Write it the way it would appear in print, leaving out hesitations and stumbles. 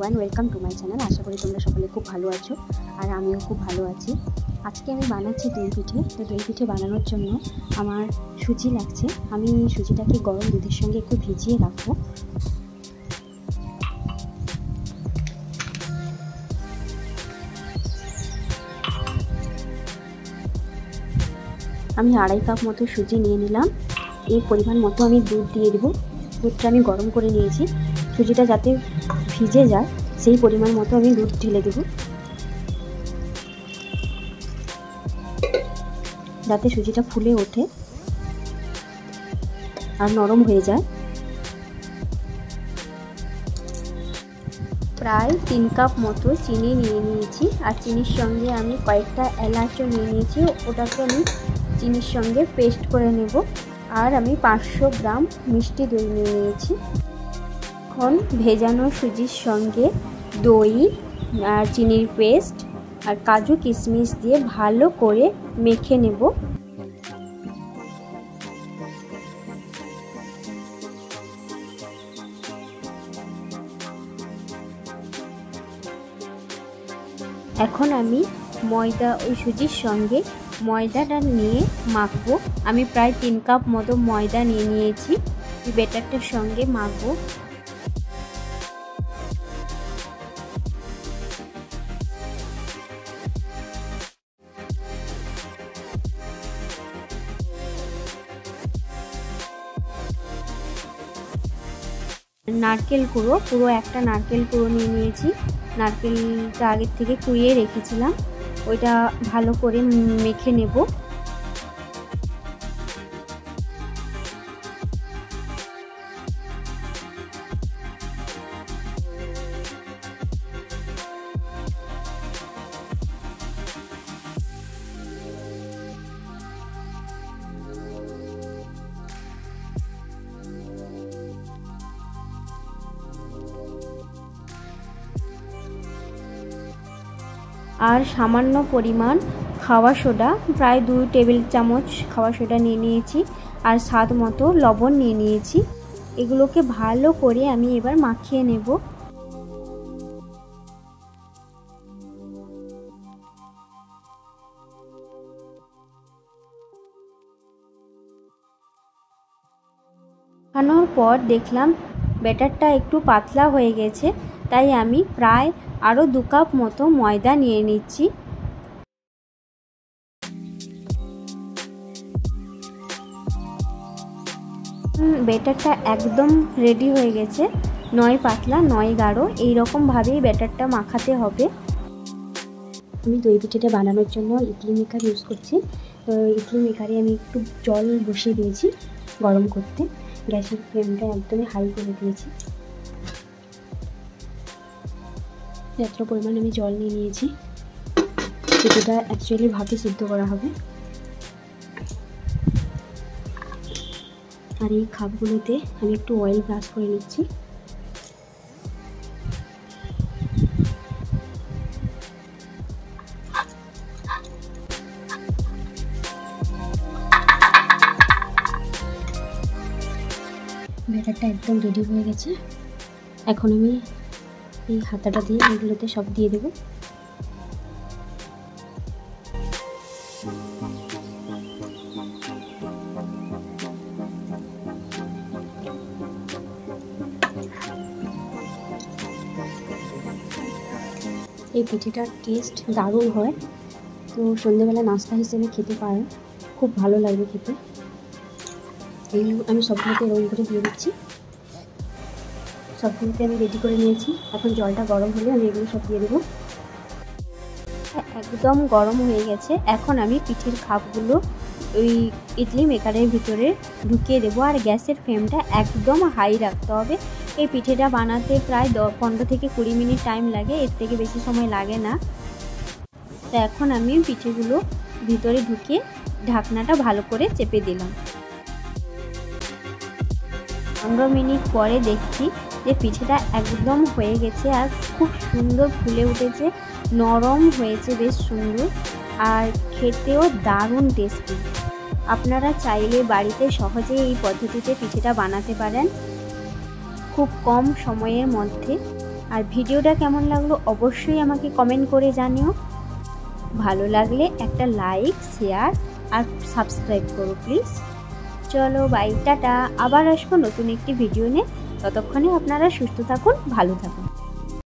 Everyone, welcome to my channel. আশা করি তোমরা সকলে খুব ভালো আছো আর আমিও খুব ভালো আছি। আজকে আমি বানাচ্ছি দই পিঠে। তো দই পিঠে বানানোর জন্য আমার সুজি লাগছে। আমি সুজিটাকে গরম দুধের সঙ্গে একটু ভিজিয়ে রাখবো। আমি 2.5 কাপ মতো সুজি নিয়ে নিলাম। এই পরিমাণ মতো আমি দুধ দিয়ে দেবো। দুধটা আমি গরম করে নিয়েছি। সুজিটা যাতে ভিজে যায় সেই পরিমাণ মতো আমি দুধ ঢেলে দেব, যাতে সুজিটা ফুলে ওঠে আর নরম হয়ে যায়। প্রায় 3 কাপ মতো চিনি নিয়ে নিয়েছি আর চিনির সঙ্গে আমি কয়েকটা এলাচও নিয়ে নিয়েছি। ওটাকে আমি চিনির সঙ্গে পেস্ট করে নেব। আর আমি 500 গ্রাম মিষ্টি দই নিয়ে নিয়েছি। এখন ভেজানো সুজির সঙ্গে দই আর চিনির পেস্ট আর কাজু কিশমিশ দিয়ে ভালো করে মেখে নেব। এখন আমি ওই সুজির সঙ্গে ময়দাটা নিয়ে মাখবো। আমি প্রায় 3 কাপ মতো ময়দা নিয়ে নিয়েছি। এই ব্যাটারটার সঙ্গে মাখবো। নারকেল কুড়ো, পুরো একটা নারকেল কুড়ো নিয়ে নিয়েছি। নারকেলটা আগের থেকে কুড়িয়ে রেখেছিলাম। ওইটা ভালো করে মেখে নেব। আর সামান্য পরিমাণ খাওয়া সোডা, প্রায় 2 টেবিল চামচ খাওয়া সোডা নিয়ে নিয়েছি। আর স্বাদ মতো লবণ নিয়ে নিয়েছি। এগুলোকে ভালো করে আমি এবার মাখিয়ে নেব। মাখানোর পর দেখলাম ব্যাটারটা একটু পাতলা হয়ে গেছে, তাই আমি প্রায় আরও 2 কাপ মতো ময়দা নিয়ে নিচ্ছি। ব্যাটারটা একদম রেডি হয়ে গেছে। নয় পাতলা নয় গাঢ়, এইরকমভাবেই ব্যাটারটা মাখাতে হবে। আমি দই পিঠেটা বানানোর জন্য ইডলি মেকার ইউজ করছি। তো ইডলি মেকারে আমি একটু জল বসিয়ে দিয়েছি গরম করতে। গ্যাসের ফ্লেমটা একদমই হাই করে দিয়েছি। এত পরিমাণ আমি জল নিয়ে নিয়েছি। পিঠেটা অ্যাকচুয়ালি ভাপে সিদ্ধ করা হবে। আর এই খাপগুলোতে আমি একটু অয়েল ব্রাশ করে নিচ্ছি। ব্যাটারটা একদম রেডি হয়ে গেছে। এখন আমি এই হাতাটা দিয়ে এগুলোতে সব দিয়ে দেব। এই পিঠেটার টেস্ট দারুণ হয়। তো সন্ধ্যেবেলা নাস্তা হিসেবে খেতে পারেন, খুব ভালো লাগবে খেতে। এই আমি সবগুলোকে এরকম করে দিয়ে দিচ্ছি। সবগুলোকে আমি রেডি করে নিয়েছি। এখন জলটা গরম হলে আমি এগুলো সব দিয়ে দেবো। একদম গরম হয়ে গেছে। এখন আমি পিঠের খাপগুলো ওই ইডলি মেকারের ভিতরে ঢুকিয়ে দেবো। আর গ্যাসের ফ্লেমটা একদম হাই রাখতে হবে। এই পিঠেটা বানাতে প্রায় 15 থেকে 20 মিনিট টাইম লাগে, এর থেকে বেশি সময় লাগে না। তো এখন আমি পিঠেগুলো ভিতরে ঢুকিয়ে ঢাকনাটা ভালো করে চেপে দিলাম। 15 মিনিট পরে দেখছি যে পিঠেটা একদম হয়ে গেছে আর খুব সুন্দর ফুলে উঠেছে, নরম হয়েছে, বেশ সুন্দর আর খেতেও দারুণ টেস্টি। আপনারা চাইলে বাড়িতে সহজেই এই পদ্ধতিতে পিঠেটা বানাতে পারেন খুব কম সময়ের মধ্যে। আর ভিডিওটা কেমন লাগলো অবশ্যই আমাকে কমেন্ট করে জানিও। ভালো লাগলে একটা লাইক, শেয়ার আর সাবস্ক্রাইব করো প্লিজ। চলো বাই, টাটা। আবার আসবো নতুন একটি ভিডিও নিয়ে। ততক্ষণে আপনারা সুস্থ থাকুন, ভালো থাকুন।